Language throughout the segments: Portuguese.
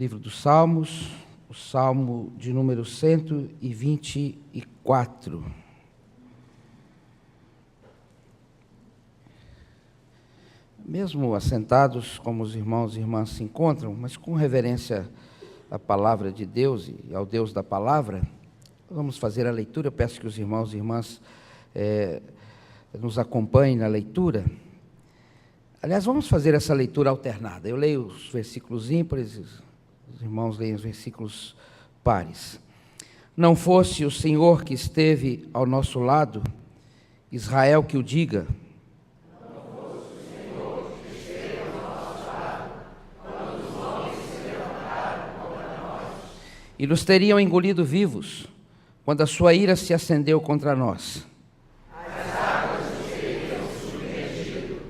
Livro dos Salmos, o Salmo de número 124. Mesmo assentados como os irmãos e irmãs se encontram, mas com reverência à palavra de Deus e ao Deus da palavra, vamos fazer a leitura. Eu peço que os irmãos e irmãs nos acompanhem na leitura. Aliás, vamos fazer essa leitura alternada. Eu leio os versículos ímpares, os irmãos leem os versículos pares. Não fosse o Senhor que esteve ao nosso lado, Israel que o diga. Não fosse o Senhor que esteve ao nosso lado, quando os homens se levantaram contra nós. E nos teriam engolido vivos, quando a sua ira se acendeu contra nós. As águas nos teriam submergido,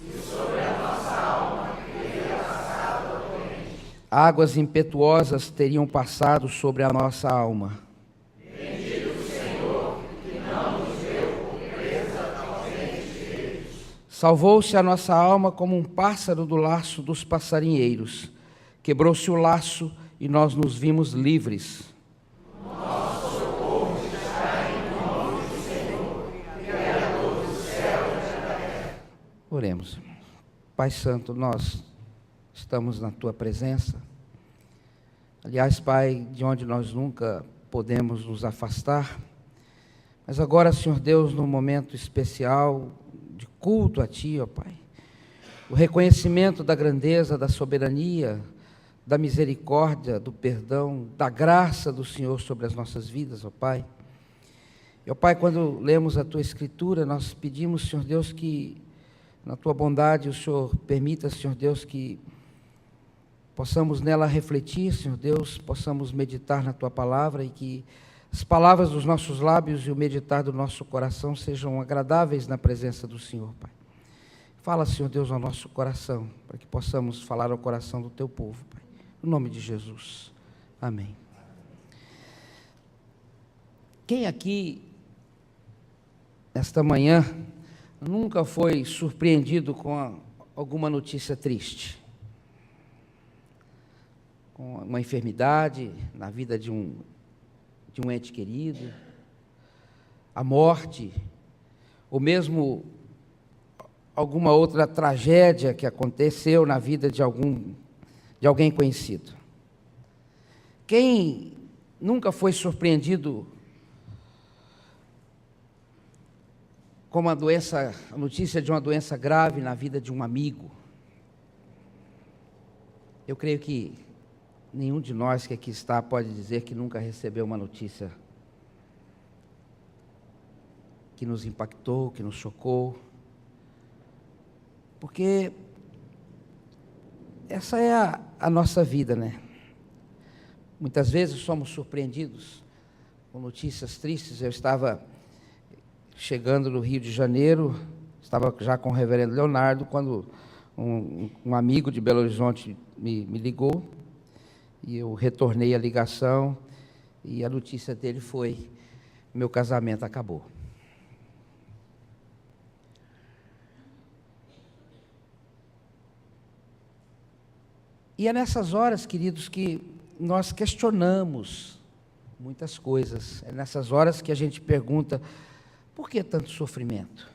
e sobre a nossa alma teria passado a torrente. Águas impetuosas teriam passado sobre a nossa alma. Bendito o Senhor, que não nos deu por presa aos entes deles. Salvou-se a nossa alma como um pássaro do laço dos passarinheiros. Quebrou-se o laço e nós nos vimos livres. Nosso socorro está em nome do Senhor, Criador do céu e da terra. Oremos. Pai Santo, nós estamos na Tua presença. Aliás, Pai, de onde nós nunca podemos nos afastar, mas agora, Senhor Deus, num momento especial de culto a Ti, ó Pai, o reconhecimento da grandeza, da soberania, da misericórdia, do perdão, da graça do Senhor sobre as nossas vidas, ó Pai. E, ó Pai, quando lemos a Tua Escritura, nós pedimos, Senhor Deus, que na Tua bondade o Senhor permita, Senhor Deus, que possamos nela refletir, Senhor Deus, possamos meditar na Tua palavra e que as palavras dos nossos lábios e o meditar do nosso coração sejam agradáveis na presença do Senhor, Pai. Fala, Senhor Deus, ao nosso coração, para que possamos falar ao coração do Teu povo, Pai. No nome de Jesus. Amém. Quem aqui, esta manhã, nunca foi surpreendido com alguma notícia triste? Com uma enfermidade na vida de um ente querido, a morte, ou mesmo alguma outra tragédia que aconteceu na vida de alguém conhecido. Quem nunca foi surpreendido com a notícia de uma doença grave na vida de um amigo? Eu creio que nenhum de nós que aqui está pode dizer que nunca recebeu uma notícia que nos impactou, que nos chocou, porque essa é a nossa vida, né? Muitas vezes somos surpreendidos com notícias tristes. Eu estava chegando no Rio de Janeiro, estava já com o reverendo Leonardo, quando um amigo de Belo Horizonte me ligou, e eu retornei a ligação, e a notícia dele foi: meu casamento acabou. E é nessas horas, queridos, que nós questionamos muitas coisas. É nessas horas que a gente pergunta: por que tanto sofrimento?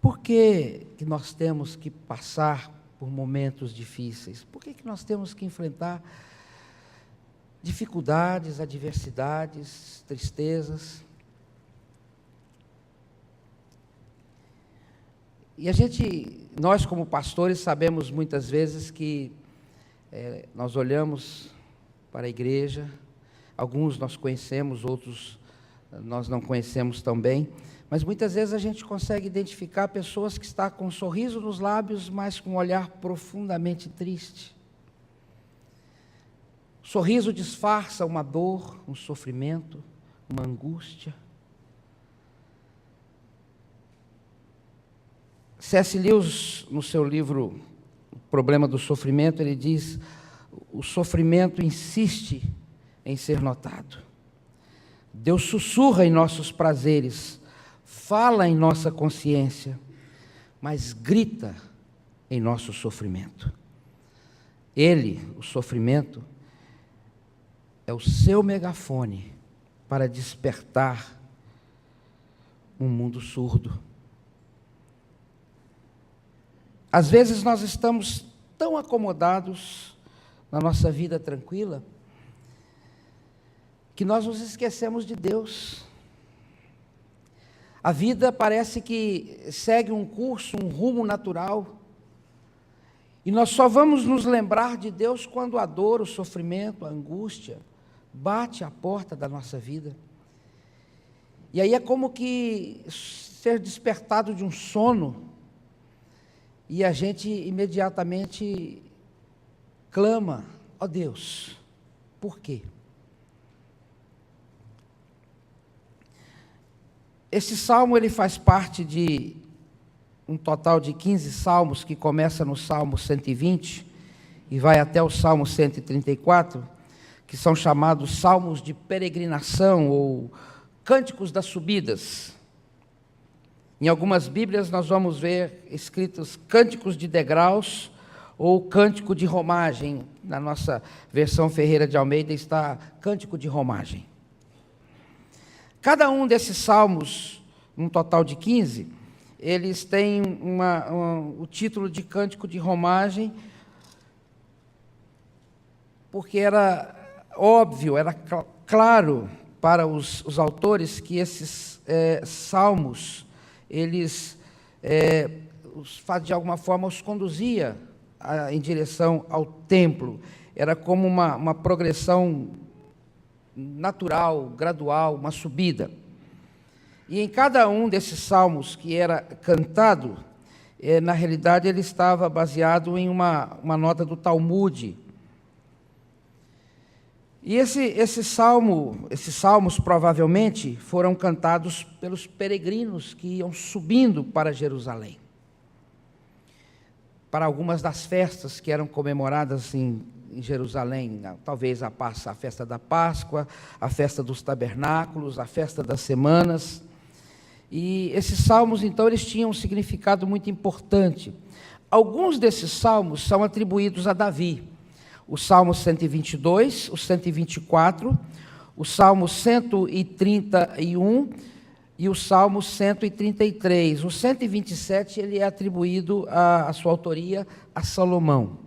Por que nós temos que passar por momentos difíceis? Por que nós temos que enfrentar dificuldades, adversidades, tristezas? E nós como pastores sabemos muitas vezes que nós olhamos para a igreja, alguns nós conhecemos, outros nós não conhecemos tão bem, mas muitas vezes a gente consegue identificar pessoas que estão com um sorriso nos lábios, mas com um olhar profundamente triste. O sorriso disfarça uma dor, um sofrimento, uma angústia. C.S. Lewis, no seu livro O Problema do Sofrimento, ele diz: o sofrimento insiste em ser notado. Deus sussurra em nossos prazeres, fala em nossa consciência, mas grita em nosso sofrimento. Ele, o sofrimento, é o seu megafone para despertar um mundo surdo. Às vezes nós estamos tão acomodados na nossa vida tranquila, que nós nos esquecemos de Deus. A vida parece que segue um curso, um rumo natural, e nós só vamos nos lembrar de Deus quando a dor, o sofrimento, a angústia bate à porta da nossa vida. E aí é como que ser despertado de um sono, e a gente imediatamente clama: ó Deus, por quê? Esse salmo ele faz parte de um total de 15 salmos, que começa no Salmo 120 e vai até o Salmo 134, que são chamados salmos de peregrinação ou cânticos das subidas. Em algumas Bíblias nós vamos ver escritos cânticos de degraus ou cântico de romagem. Na nossa versão Ferreira de Almeida está cântico de romagem. Cada um desses salmos, um total de 15, eles têm o título de cântico de romagem, porque era óbvio, era claro para os autores que esses salmos, eles, de alguma forma, os conduzia em direção ao templo. Era como uma progressão natural, gradual, uma subida. E em cada um desses salmos que era cantado, na realidade ele estava baseado em uma nota do Talmud. E esses salmos provavelmente foram cantados pelos peregrinos que iam subindo para Jerusalém, para algumas das festas que eram comemoradas em Jerusalém, talvez a festa da Páscoa, a festa dos tabernáculos, a festa das semanas. E esses salmos, então, eles tinham um significado muito importante. Alguns desses salmos são atribuídos a Davi. O Salmo 122, o 124, o Salmo 131 e o Salmo 133. O 127, ele é atribuído a sua autoria a Salomão.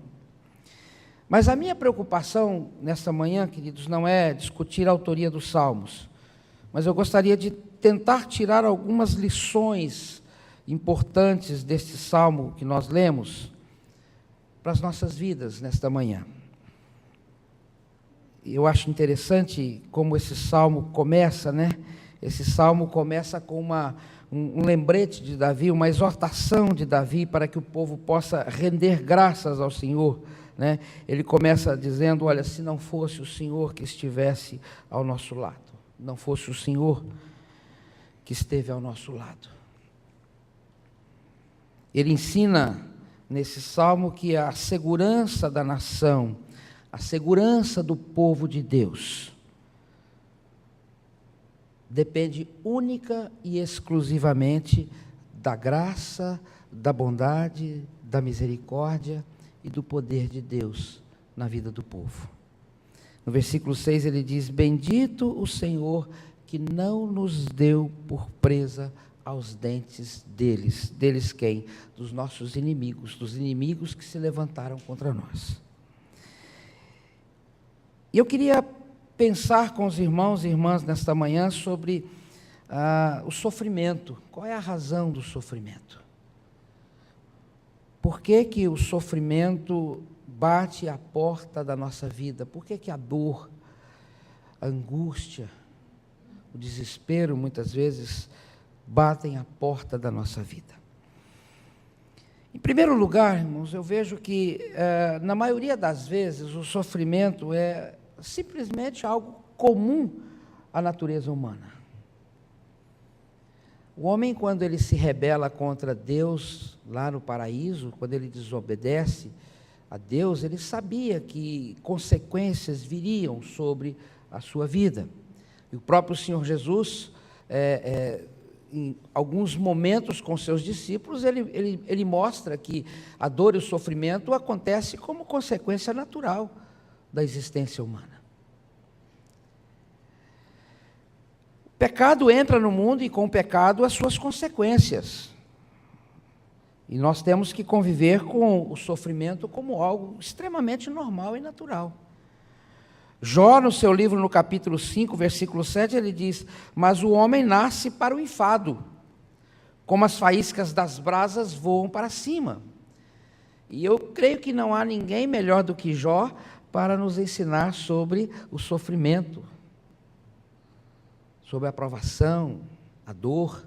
Mas a minha preocupação nesta manhã, queridos, não é discutir a autoria dos salmos, mas eu gostaria de tentar tirar algumas lições importantes deste salmo que nós lemos para as nossas vidas nesta manhã. Eu acho interessante como esse salmo começa, né? Esse salmo começa com um lembrete de Davi, uma exortação de Davi para que o povo possa render graças ao Senhor, né? Ele começa dizendo: olha, se não fosse o Senhor que estivesse ao nosso lado, não fosse o Senhor que esteve ao nosso lado. Ele ensina nesse salmo que a segurança da nação, a segurança do povo de Deus, depende única e exclusivamente da graça, da bondade, da misericórdia e do poder de Deus na vida do povo. No versículo 6 ele diz: bendito o Senhor que não nos deu por presa aos dentes deles. Deles quem? Dos nossos inimigos, dos inimigos que se levantaram contra nós. E eu queria pensar com os irmãos e irmãs nesta manhã sobre o sofrimento. Qual é a razão do sofrimento? Por que o sofrimento bate à porta da nossa vida? Por que a dor, a angústia, o desespero, muitas vezes, batem à porta da nossa vida? Em primeiro lugar, irmãos, eu vejo que, na maioria das vezes, o sofrimento é simplesmente algo comum à natureza humana. O homem, quando ele se rebela contra Deus, lá no paraíso, quando ele desobedece a Deus, ele sabia que consequências viriam sobre a sua vida. E o próprio Senhor Jesus em alguns momentos com seus discípulos, ele mostra que a dor e o sofrimento acontecem como consequência natural da existência humana. O pecado entra no mundo e, com o pecado, as suas consequências. E nós temos que conviver com o sofrimento como algo extremamente normal e natural. Jó, no seu livro, no capítulo 5, versículo 7, ele diz: mas o homem nasce para o enfado, como as faíscas das brasas voam para cima. E eu creio que não há ninguém melhor do que Jó para nos ensinar sobre o sofrimento, sobre a provação, a dor.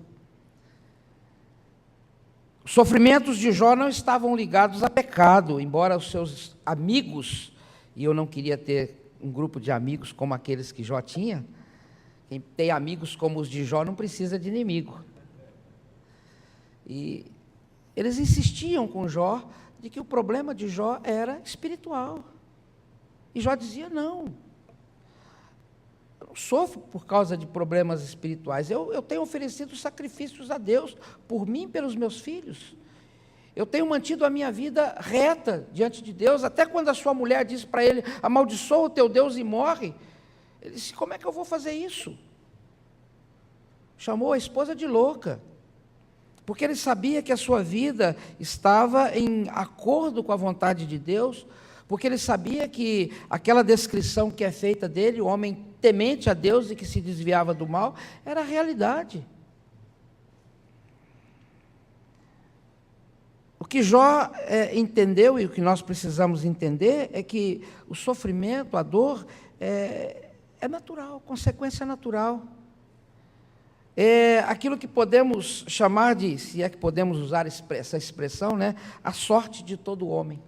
Os sofrimentos de Jó não estavam ligados a pecado, embora os seus amigos, e eu não queria ter um grupo de amigos como aqueles que Jó tinha. Quem tem amigos como os de Jó não precisa de inimigo. E eles insistiam com Jó de que o problema de Jó era espiritual. E Jó dizia: não, eu não sofro por causa de problemas espirituais, eu tenho oferecido sacrifícios a Deus, por mim e pelos meus filhos. Eu tenho mantido a minha vida reta diante de Deus, até quando a sua mulher disse para ele: amaldiçoa o teu Deus e morre. Ele disse: como é que eu vou fazer isso? Chamou a esposa de louca, porque ele sabia que a sua vida estava em acordo com a vontade de Deus, porque ele sabia que aquela descrição que é feita dele, o homem temente a Deus e que se desviava do mal, era a realidade. O que Jó entendeu, e o que nós precisamos entender, é que o sofrimento, a dor, é natural, consequência natural. É aquilo que podemos chamar de, se é que podemos usar essa expressão, né, a sorte de todo homem.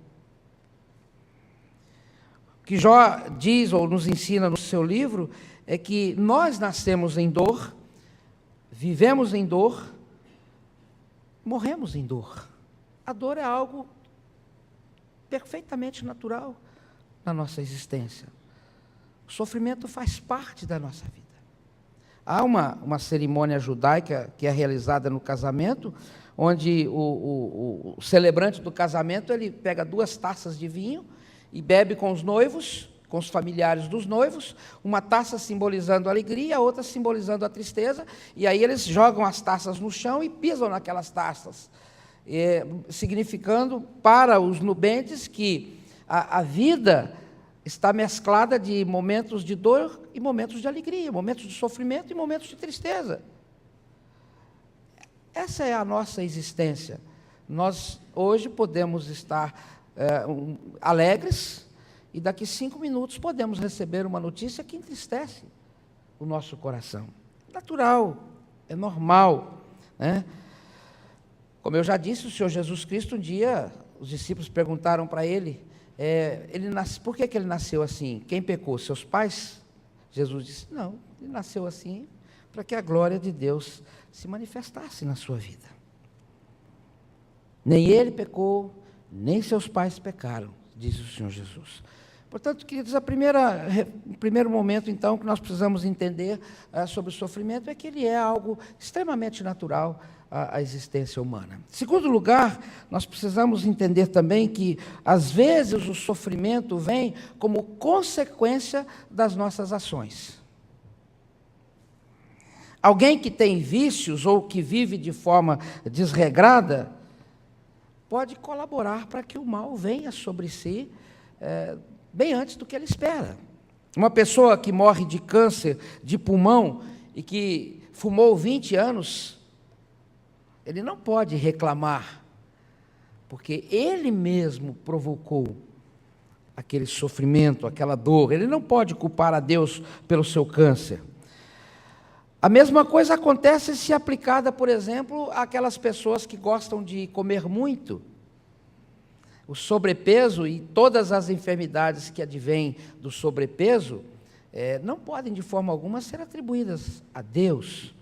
O que Jó diz ou nos ensina no seu livro é que nós nascemos em dor, vivemos em dor, morremos em dor. A dor é algo perfeitamente natural na nossa existência. O sofrimento faz parte da nossa vida. Há uma cerimônia judaica que é realizada no casamento, onde o celebrante do casamento, ele pega 2 taças de vinho e bebe com os noivos, com os familiares dos noivos, uma taça simbolizando a alegria, a outra simbolizando a tristeza, e aí eles jogam as taças no chão e pisam naquelas taças, significando para os nubentes que a vida está mesclada de momentos de dor e momentos de alegria, momentos de sofrimento e momentos de tristeza. Essa é a nossa existência. Nós hoje podemos estar alegres, e daqui 5 minutos podemos receber uma notícia que entristece o nosso coração. Natural, é normal, né? Como eu já disse, o Senhor Jesus Cristo, um dia, os discípulos perguntaram para ele, por que ele nasceu assim? Quem pecou? Seus pais? Jesus disse: não, ele nasceu assim para que a glória de Deus se manifestasse na sua vida. Nem ele pecou, nem seus pais pecaram, diz o Senhor Jesus. Portanto, queridos, o primeiro momento, então, que nós precisamos entender sobre o sofrimento é que ele é algo extremamente natural à existência humana. Em segundo lugar, nós precisamos entender também que, às vezes, o sofrimento vem como consequência das nossas ações. Alguém que tem vícios ou que vive de forma desregrada pode colaborar para que o mal venha sobre si bem antes do que ele espera. Uma pessoa que morre de câncer de pulmão e que fumou 20 anos, ele não pode reclamar, porque ele mesmo provocou aquele sofrimento, aquela dor. Ele não pode culpar a Deus pelo seu câncer. A mesma coisa acontece se aplicada, por exemplo, àquelas pessoas que gostam de comer muito. O sobrepeso e todas as enfermidades que advêm do sobrepeso não podem, de forma alguma, ser atribuídas a Deus,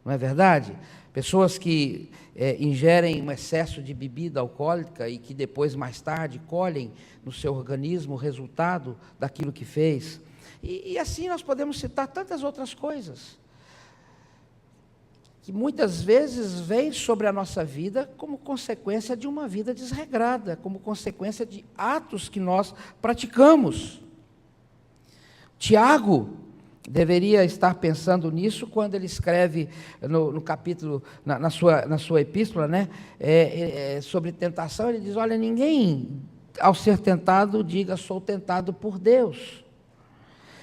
não é verdade? Pessoas que ingerem um excesso de bebida alcoólica e que depois, mais tarde, colhem no seu organismo o resultado daquilo que fez. E assim nós podemos citar tantas outras coisas. que muitas vezes vem sobre a nossa vida como consequência de uma vida desregrada, como consequência de atos que nós praticamos. Tiago deveria estar pensando nisso quando ele escreve no capítulo, na sua epístola, né, sobre tentação. Ele diz: olha, ninguém, ao ser tentado, diga sou tentado por Deus.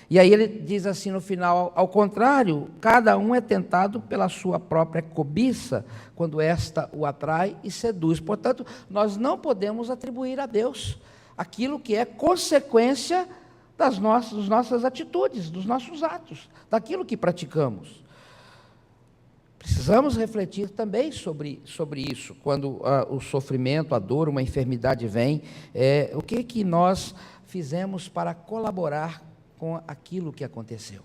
E aí ele diz assim no final: ao contrário, cada um é tentado pela sua própria cobiça, quando esta o atrai e seduz. Portanto, nós não podemos atribuir a Deus aquilo que é consequência das nossas atitudes, dos nossos atos, daquilo que praticamos. Precisamos refletir também sobre isso, quando o sofrimento, a dor, uma enfermidade vem, o que nós fizemos para colaborar com aquilo que aconteceu.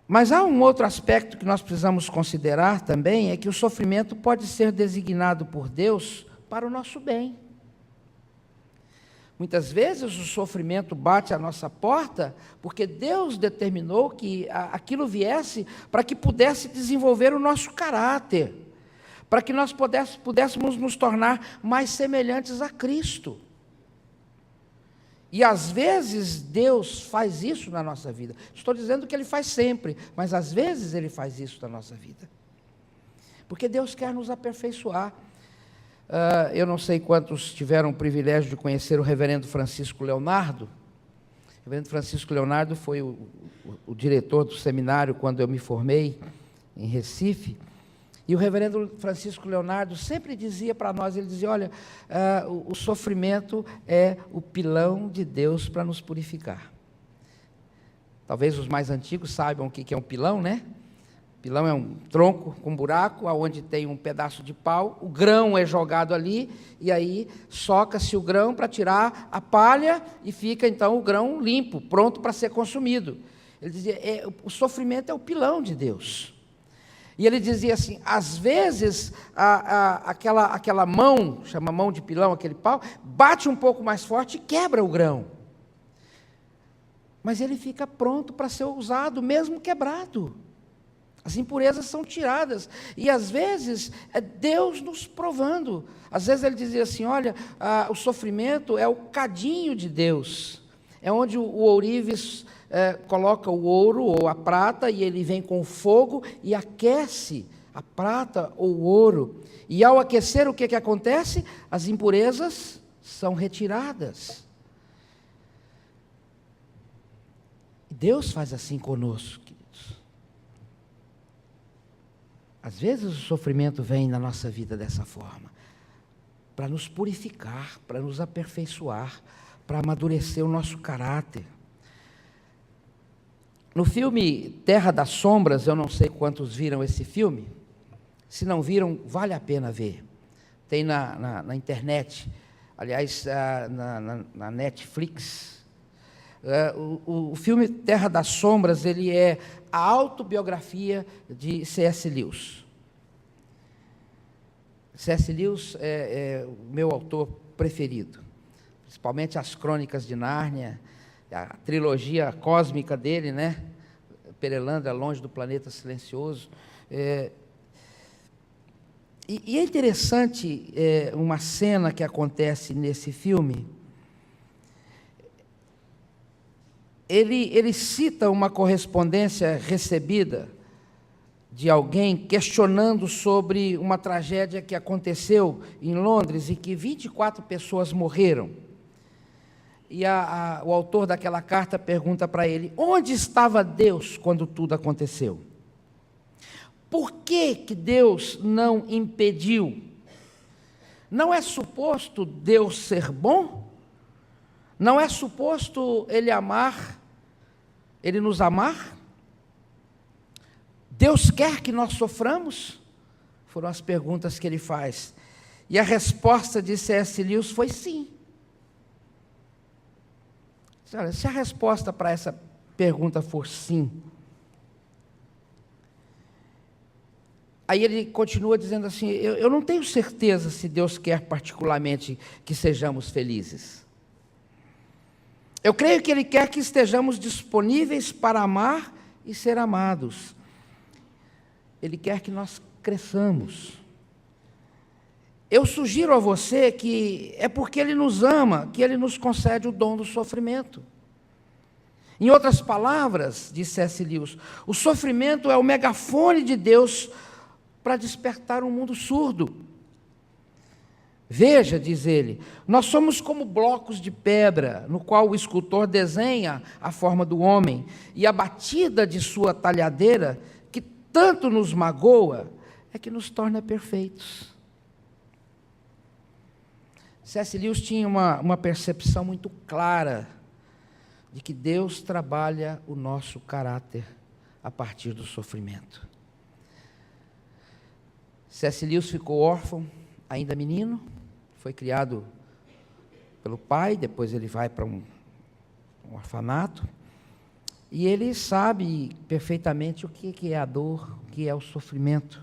Mas há um outro aspecto que nós precisamos considerar também, é que o sofrimento pode ser designado por Deus para o nosso bem. Muitas vezes o sofrimento bate à nossa porta porque Deus determinou que aquilo viesse para que pudesse desenvolver o nosso caráter, para que nós pudéssemos nos tornar mais semelhantes a Cristo. E às vezes Deus faz isso na nossa vida. Estou dizendo que Ele faz sempre, mas às vezes Ele faz isso na nossa vida. Porque Deus quer nos aperfeiçoar. Eu não sei quantos tiveram o privilégio de conhecer o reverendo Francisco Leonardo. O reverendo Francisco Leonardo foi o diretor do seminário quando eu me formei em Recife. E o reverendo Francisco Leonardo sempre dizia para nós, ele dizia: olha, o sofrimento é o pilão de Deus para nos purificar. Talvez os mais antigos saibam o que é um pilão, né? Pilão é um tronco com buraco, onde tem um pedaço de pau, o grão é jogado ali, e aí soca-se o grão para tirar a palha, e fica então o grão limpo, pronto para ser consumido. Ele dizia, o sofrimento é o pilão de Deus. E ele dizia assim, às vezes, aquela mão, chama mão de pilão, aquele pau, bate um pouco mais forte e quebra o grão. Mas ele fica pronto para ser usado, mesmo quebrado. As impurezas são tiradas, e às vezes é Deus nos provando. Às vezes ele dizia assim, olha, o sofrimento é o cadinho de Deus, é onde o ourives coloca o ouro ou a prata, e ele vem com fogo e aquece a prata ou o ouro, e ao aquecer o que acontece? As impurezas são retiradas. Deus faz assim conosco. Às vezes o sofrimento vem na nossa vida dessa forma, para nos purificar, para nos aperfeiçoar, para amadurecer o nosso caráter. No filme Terra das Sombras, eu não sei quantos viram esse filme, se não viram, vale a pena ver. Tem na internet, aliás, na Netflix. O filme Terra das Sombras, ele é a autobiografia de C.S. Lewis. C.S. Lewis é o meu autor preferido, principalmente as Crônicas de Nárnia, a trilogia cósmica dele, né? Perelandra, Longe do Planeta Silencioso. E é interessante uma cena que acontece nesse filme. Ele cita uma correspondência recebida de alguém questionando sobre uma tragédia que aconteceu em Londres e que 24 pessoas morreram. E o autor daquela carta pergunta para ele, onde estava Deus quando tudo aconteceu? Por que Deus não impediu? Não é suposto Deus ser bom? Não é suposto Ele nos amar? Deus quer que nós soframos? Foram as perguntas que ele faz. E a resposta de C.S. Lewis foi sim. Olha, se a resposta para essa pergunta for sim, aí ele continua dizendo assim, eu não tenho certeza se Deus quer particularmente que sejamos felizes. Eu creio que Ele quer que estejamos disponíveis para amar e ser amados. Ele quer que nós cresçamos. Eu sugiro a você que é porque Ele nos ama, que Ele nos concede o dom do sofrimento. Em outras palavras, disse C.S. Lewis, o sofrimento é o megafone de Deus para despertar um mundo surdo. Veja, diz ele, nós somos como blocos de pedra, no qual o escultor desenha a forma do homem, e a batida de sua talhadeira, que tanto nos magoa, é que nos torna perfeitos. C.S. Lewis tinha uma percepção muito clara de que Deus trabalha o nosso caráter a partir do sofrimento. C.S. Lewis ficou órfão, ainda menino, foi criado pelo pai, depois ele vai para um orfanato, e ele sabe perfeitamente o que é a dor, o que é o sofrimento.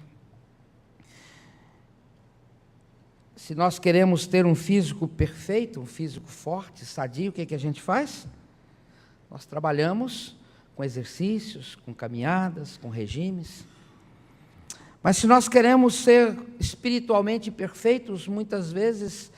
Se nós queremos ter um físico perfeito, um físico forte, sadio, o que a gente faz? Nós trabalhamos com exercícios, com caminhadas, com regimes. Mas se nós queremos ser espiritualmente perfeitos, muitas vezes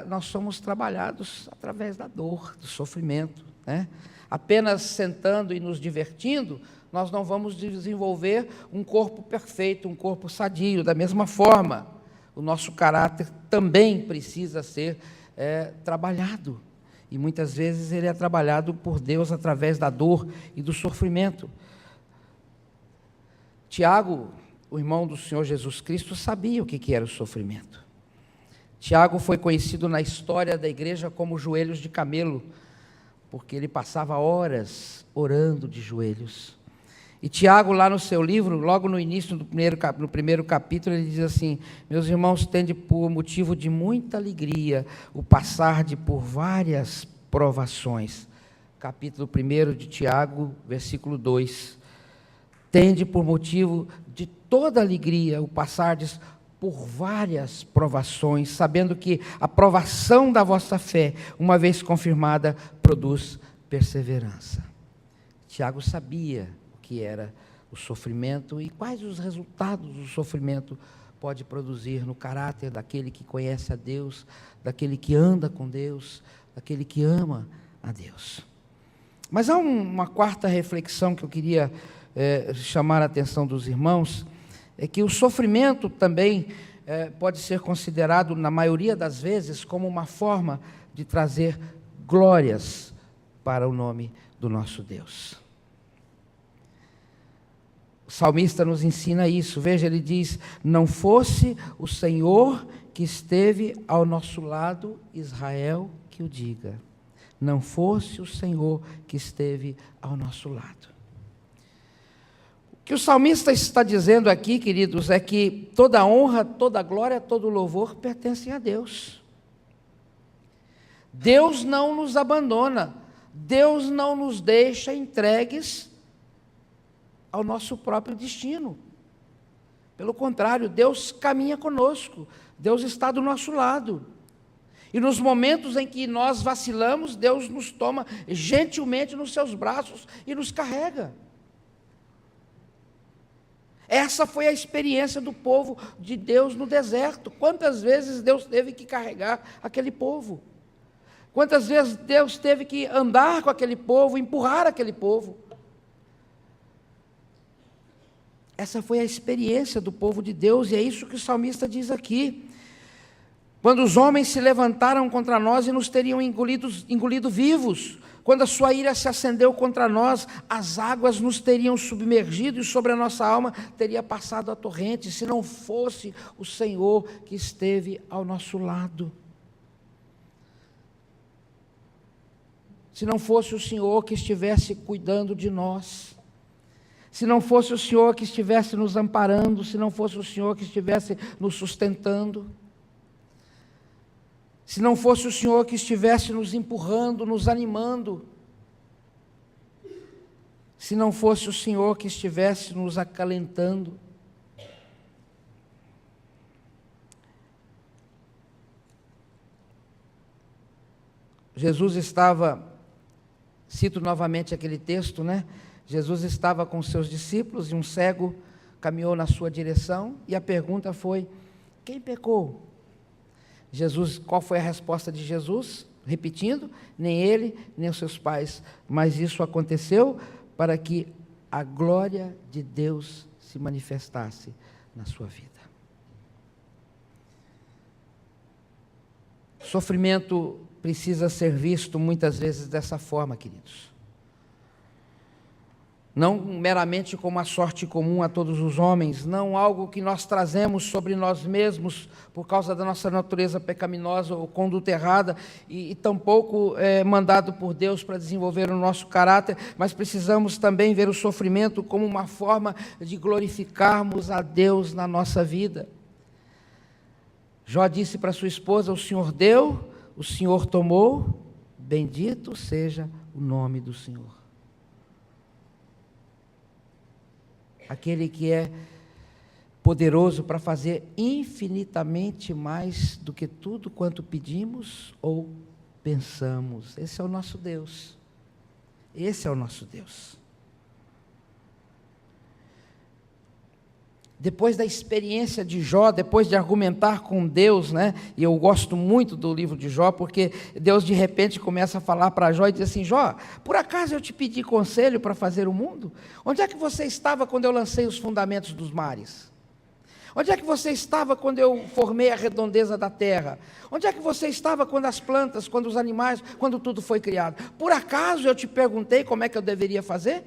nós somos trabalhados através da dor, do sofrimento, né? Apenas sentando e nos divertindo, nós não vamos desenvolver um corpo perfeito, um corpo sadio. Da mesma forma, o nosso caráter também precisa ser trabalhado. E muitas vezes ele é trabalhado por Deus através da dor e do sofrimento. Tiago, o irmão do Senhor Jesus Cristo, sabia o que era o sofrimento. Tiago foi conhecido na história da igreja como joelhos de camelo, porque ele passava horas orando de joelhos. E Tiago, lá no seu livro, logo no início no primeiro capítulo, ele diz assim: meus irmãos, tende por motivo de muita alegria o passar por várias provações. Capítulo 1 de Tiago, versículo 2. Tende por motivo de toda alegria o passardes por várias provações, sabendo que a provação da vossa fé, uma vez confirmada, produz perseverança. Tiago sabia o que era o sofrimento e quais os resultados do sofrimento pode produzir no caráter daquele que conhece a Deus, daquele que anda com Deus, daquele que ama a Deus. Mas há uma quarta reflexão que eu queria chamar a atenção dos irmãos, é que o sofrimento também pode ser considerado, na maioria das vezes, como uma forma de trazer glórias para o nome do nosso Deus. O salmista nos ensina isso. Veja, ele diz: não fosse o Senhor que esteve ao nosso lado, Israel que o diga. Não fosse o Senhor que esteve ao nosso lado. O que o salmista está dizendo aqui, queridos, é que toda honra, toda glória, todo louvor pertencem a Deus. Deus não nos abandona, Deus não nos deixa entregues ao nosso próprio destino. Pelo contrário, Deus caminha conosco, Deus está do nosso lado. E nos momentos em que nós vacilamos, Deus nos toma gentilmente nos seus braços e nos carrega. Essa foi a experiência do povo de Deus no deserto. Quantas vezes Deus teve que carregar aquele povo? Quantas vezes Deus teve que andar com aquele povo, empurrar aquele povo? Essa foi a experiência do povo de Deus, e é isso que o salmista diz aqui. Quando os homens se levantaram contra nós e nos teriam engolido vivos, quando a sua ira se acendeu contra nós, as águas nos teriam submergido e sobre a nossa alma teria passado a torrente, se não fosse o Senhor que esteve ao nosso lado. Se não fosse o Senhor que estivesse cuidando de nós, se não fosse o Senhor que estivesse nos amparando, se não fosse o Senhor que estivesse nos sustentando, se não fosse o Senhor que estivesse nos empurrando, nos animando, se não fosse o Senhor que estivesse nos acalentando, Jesus estava, cito novamente aquele texto, né? Jesus estava com seus discípulos e um cego caminhou na sua direção, e a pergunta foi: quem pecou? Qual foi a resposta de Jesus? Repetindo: nem ele, nem os seus pais, mas isso aconteceu para que a glória de Deus se manifestasse na sua vida. Sofrimento precisa ser visto muitas vezes dessa forma, queridos. Não meramente como a sorte comum a todos os homens, não algo que nós trazemos sobre nós mesmos por causa da nossa natureza pecaminosa ou conduta errada, e tampouco mandado por Deus para desenvolver o nosso caráter, mas precisamos também ver o sofrimento como uma forma de glorificarmos a Deus na nossa vida. Jó disse para sua esposa: o Senhor deu, o Senhor tomou, bendito seja o nome do Senhor. Aquele que é poderoso para fazer infinitamente mais do que tudo quanto pedimos ou pensamos. Esse é o nosso Deus. Esse é o nosso Deus. Depois da experiência de Jó, depois de argumentar com Deus, né? E eu gosto muito do livro de Jó, porque Deus de repente começa a falar para Jó e diz assim: Jó, por acaso eu te pedi conselho para fazer o mundo? Onde é que você estava quando eu lancei os fundamentos dos mares? Onde é que você estava quando eu formei a redondeza da terra? Onde é que você estava quando as plantas, quando os animais, quando tudo foi criado? Por acaso eu te perguntei como é que eu deveria fazer?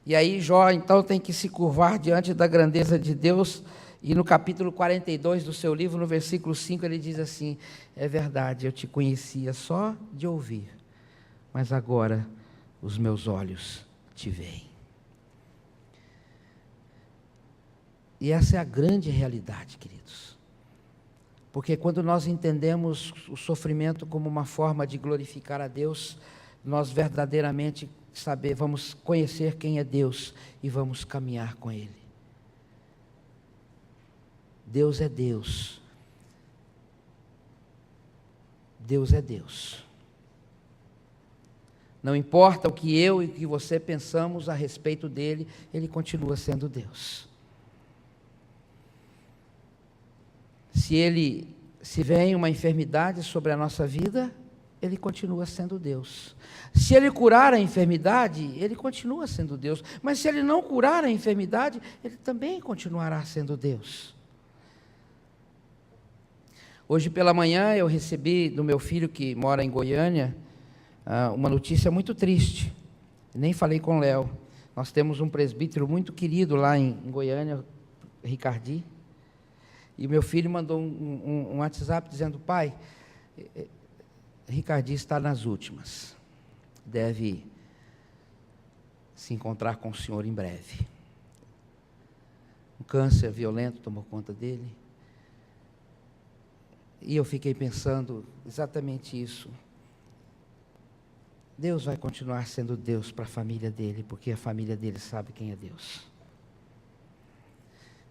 E aí Jó então tem que se curvar diante da grandeza de Deus, e no capítulo 42 do seu livro, no versículo 5, ele diz assim: é verdade, eu te conhecia só de ouvir, mas agora os meus olhos te veem. E essa é a grande realidade, queridos, porque quando nós entendemos o sofrimento como uma forma de glorificar a Deus, nós verdadeiramente vamos conhecer quem é Deus e vamos caminhar com Ele. Deus é Deus. Deus é Deus. Não importa o que eu e o que você pensamos a respeito dele, Ele continua sendo Deus. Se vem uma enfermidade sobre a nossa vida, Ele continua sendo Deus. Se Ele curar a enfermidade, Ele continua sendo Deus. Mas se Ele não curar a enfermidade, Ele também continuará sendo Deus. Hoje pela manhã eu recebi do meu filho, que mora em Goiânia, uma notícia muito triste. Nem falei com o Léo. Nós temos um presbítero muito querido lá em Goiânia, Ricardi. E meu filho mandou um WhatsApp dizendo: pai, Ricardi está nas últimas, deve se encontrar com o senhor em breve. Um câncer violento tomou conta dele. E eu fiquei pensando exatamente isso. Deus vai continuar sendo Deus para a família dele, porque a família dele sabe quem é Deus.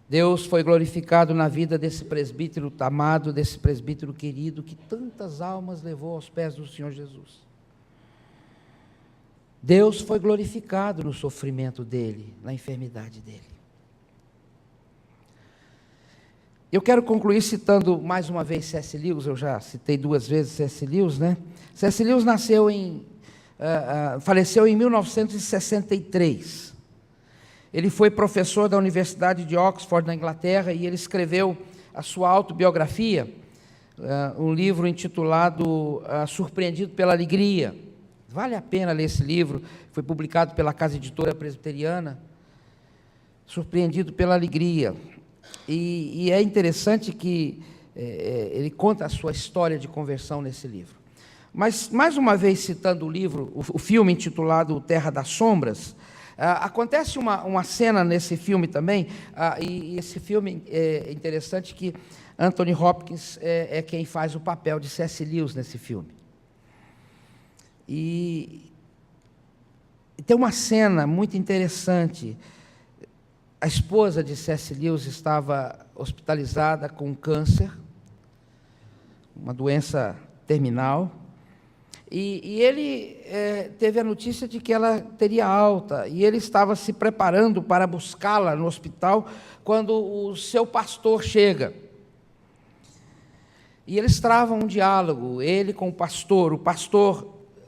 Deus foi glorificado na vida desse presbítero amado, desse presbítero querido, que tantas almas levou aos pés do Senhor Jesus. Deus foi glorificado no sofrimento dele, na enfermidade dele. Eu quero concluir citando mais uma vez C.S. Lewis. Eu já citei 2 vezes C.S. Lewis, né? C.S. Lewis faleceu em 1963. Ele foi professor da Universidade de Oxford, na Inglaterra, e ele escreveu a sua autobiografia, um livro intitulado Surpreendido pela Alegria. Vale a pena ler esse livro, foi publicado pela Casa Editora Presbiteriana, Surpreendido pela Alegria. E é interessante que ele conta a sua história de conversão nesse livro. Mas, mais uma vez, citando o livro, o filme intitulado Terra das Sombras, acontece uma cena nesse filme também, e esse filme é interessante que Anthony Hopkins é quem faz o papel de C.S. Lewis nesse filme. E tem uma cena muito interessante. A esposa de C.S. Lewis estava hospitalizada com câncer, uma doença terminal, E ele teve a notícia de que ela teria alta, e ele estava se preparando para buscá-la no hospital, quando o seu pastor chega. E eles travam um diálogo, ele com o pastor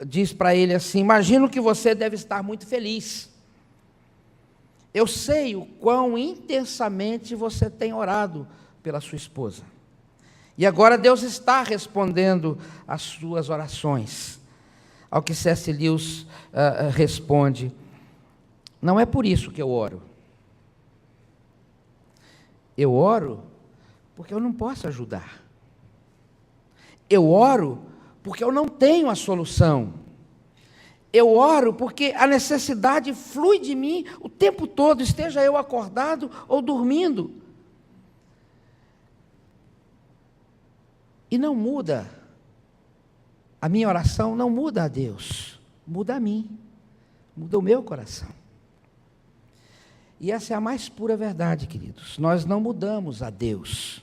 diz para ele assim: imagino que você deve estar muito feliz. Eu sei o quão intensamente você tem orado pela sua esposa. E agora Deus está respondendo às suas orações. Ao que C.S. Lewis responde: não é por isso que eu oro. Eu oro porque eu não posso ajudar. Eu oro porque eu não tenho a solução. Eu oro porque a necessidade flui de mim o tempo todo, esteja eu acordado ou dormindo. E não muda. A minha oração não muda a Deus, muda a mim, muda o meu coração. E essa é a mais pura verdade, queridos. Nós não mudamos a Deus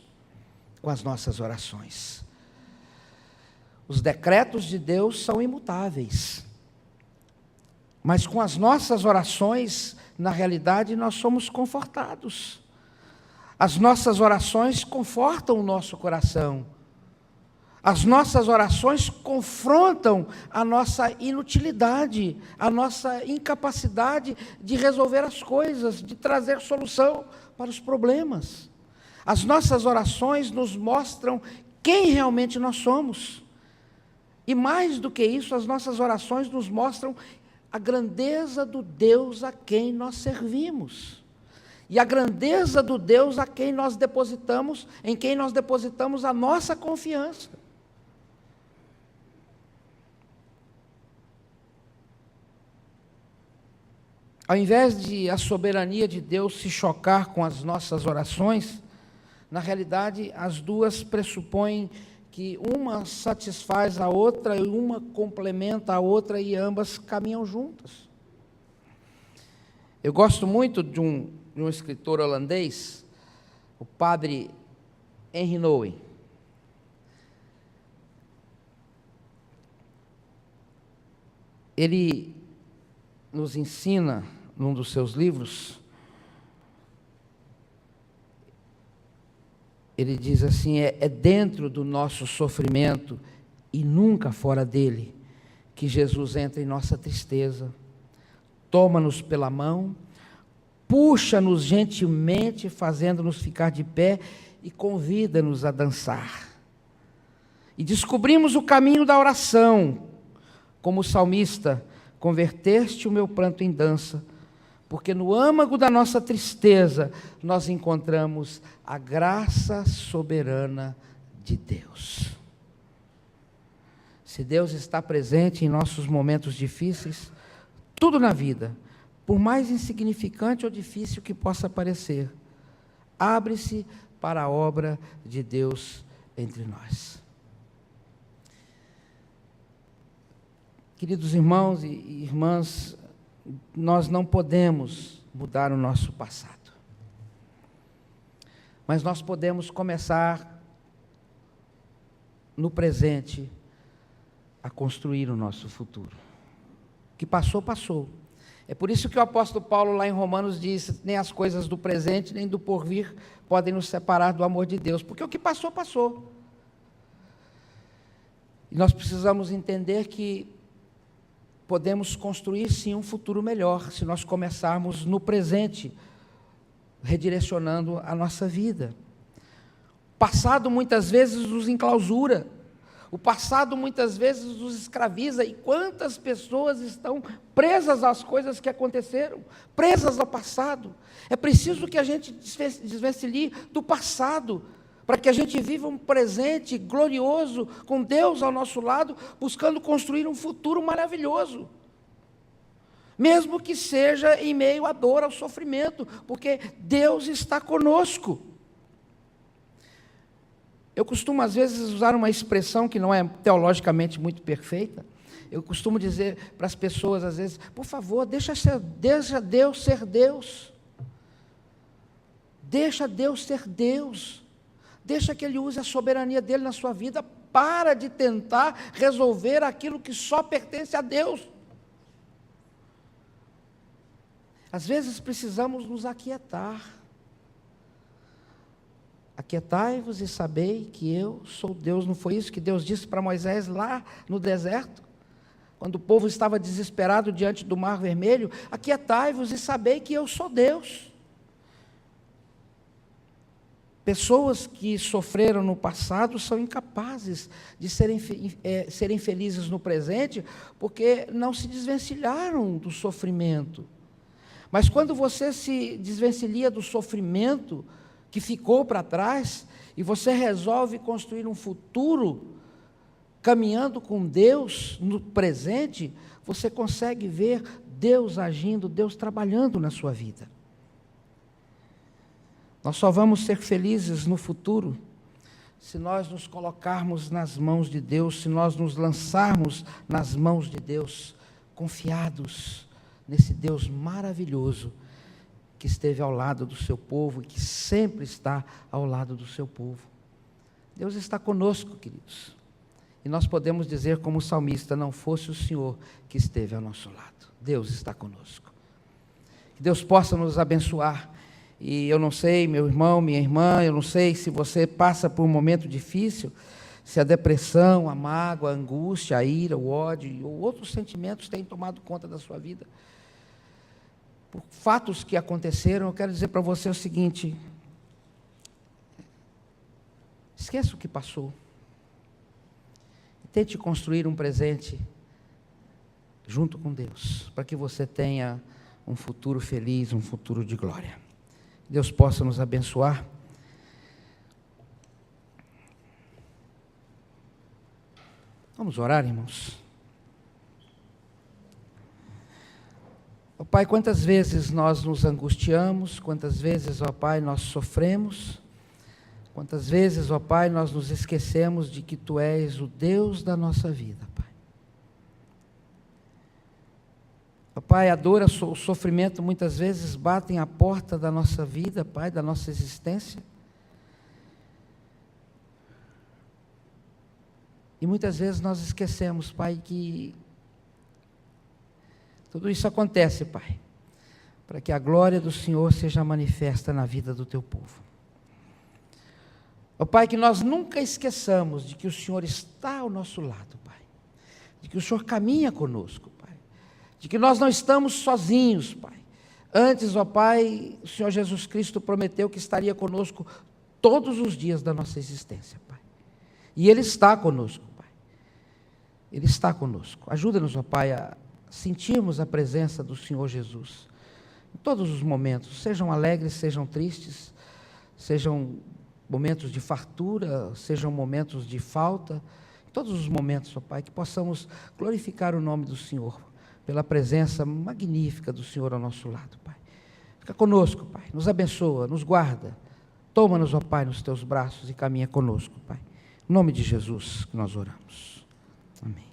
com as nossas orações. Os decretos de Deus são imutáveis. Mas com as nossas orações, na realidade, nós somos confortados. As nossas orações confortam o nosso coração. As nossas orações confrontam a nossa inutilidade, a nossa incapacidade de resolver as coisas, de trazer solução para os problemas. As nossas orações nos mostram quem realmente nós somos. E mais do que isso, as nossas orações nos mostram a grandeza do Deus a quem nós servimos. E a grandeza do Deus a quem nós depositamos, em quem nós depositamos a nossa confiança. Ao invés de a soberania de Deus se chocar com as nossas orações, na realidade, as duas pressupõem que uma satisfaz a outra e uma complementa a outra e ambas caminham juntas. Eu gosto muito de um escritor holandês, o padre Henry Nouwen. Ele nos ensina, num dos seus livros, ele diz assim: é dentro do nosso sofrimento e nunca fora dele que Jesus entra em nossa tristeza, toma-nos pela mão, puxa-nos gentilmente, fazendo-nos ficar de pé e convida-nos a dançar. E descobrimos o caminho da oração, como o salmista: converteste o meu pranto em dança, porque no âmago da nossa tristeza nós encontramos a graça soberana de Deus. Se Deus está presente em nossos momentos difíceis, tudo na vida, por mais insignificante ou difícil que possa parecer, abre-se para a obra de Deus entre nós. Queridos irmãos e irmãs, nós não podemos mudar o nosso passado, mas nós podemos começar no presente a construir o nosso futuro. O que passou, passou. É por isso que o apóstolo Paulo lá em Romanos diz: nem as coisas do presente nem do porvir podem nos separar do amor de Deus, porque o que passou, passou. E nós precisamos entender que podemos construir sim um futuro melhor, se nós começarmos no presente, redirecionando a nossa vida. O passado muitas vezes nos enclausura, o passado muitas vezes nos escraviza, e quantas pessoas estão presas às coisas que aconteceram, presas ao passado. É preciso que a gente desvencilhe do passado, para que a gente viva um presente glorioso, com Deus ao nosso lado, buscando construir um futuro maravilhoso. Mesmo que seja em meio à dor, ao sofrimento, porque Deus está conosco. Eu costumo, às vezes, usar uma expressão que não é teologicamente muito perfeita. Eu costumo dizer para as pessoas, às vezes: por favor, deixa Deus ser Deus. Deixa Deus ser Deus. Deixa que Ele use a soberania dEle na sua vida. para de tentar resolver aquilo que só pertence a Deus. Às vezes precisamos nos aquietar. Aquietai-vos e sabei que eu sou Deus. Não foi isso que Deus disse para Moisés lá no deserto? Quando o povo estava desesperado diante do Mar Vermelho: aquietai-vos e sabei que eu sou Deus. Pessoas que sofreram no passado são incapazes de serem felizes no presente, porque não se desvencilharam do sofrimento. Mas quando você se desvencilha do sofrimento que ficou para trás, e você resolve construir um futuro, caminhando com Deus no presente, você consegue ver Deus agindo, Deus trabalhando na sua vida. Nós só vamos ser felizes no futuro se nós nos colocarmos nas mãos de Deus, se nós nos lançarmos nas mãos de Deus, confiados nesse Deus maravilhoso que esteve ao lado do seu povo e que sempre está ao lado do seu povo. Deus está conosco, queridos. E nós podemos dizer como o salmista: não fosse o Senhor que esteve ao nosso lado. Deus está conosco. Que Deus possa nos abençoar. E eu não sei, meu irmão, minha irmã, eu não sei se você passa por um momento difícil, se a depressão, a mágoa, a angústia, a ira, o ódio ou outros sentimentos têm tomado conta da sua vida. Por fatos que aconteceram, eu quero dizer para você o seguinte: esqueça o que passou. Tente construir um presente junto com Deus, para que você tenha um futuro feliz, um futuro de glória. Deus possa nos abençoar. Vamos orar, irmãos. Ó Pai, quantas vezes nós nos angustiamos, quantas vezes, ó Pai, nós sofremos, quantas vezes, ó Pai, nós nos esquecemos de que Tu és o Deus da nossa vida, Pai. Ó Pai, a dor, o sofrimento muitas vezes batem à porta da nossa vida, Pai, da nossa existência. E muitas vezes nós esquecemos, Pai, que tudo isso acontece, Pai, para que a glória do Senhor seja manifesta na vida do Teu povo. Ó Pai, que nós nunca esqueçamos de que o Senhor está ao nosso lado, Pai, de que o Senhor caminha conosco, Pai, de que nós não estamos sozinhos, Pai. Antes, ó Pai, o Senhor Jesus Cristo prometeu que estaria conosco todos os dias da nossa existência, Pai. E Ele está conosco, Pai. Ele está conosco. Ajuda-nos, ó Pai, a sentirmos a presença do Senhor Jesus em todos os momentos, sejam alegres, sejam tristes, sejam momentos de fartura, sejam momentos de falta, em todos os momentos, ó Pai, que possamos glorificar o nome do Senhor, pela presença magnífica do Senhor ao nosso lado, Pai. Fica conosco, Pai, nos abençoa, nos guarda, toma-nos, ó Pai, nos Teus braços e caminha conosco, Pai. Em nome de Jesus que nós oramos. Amém.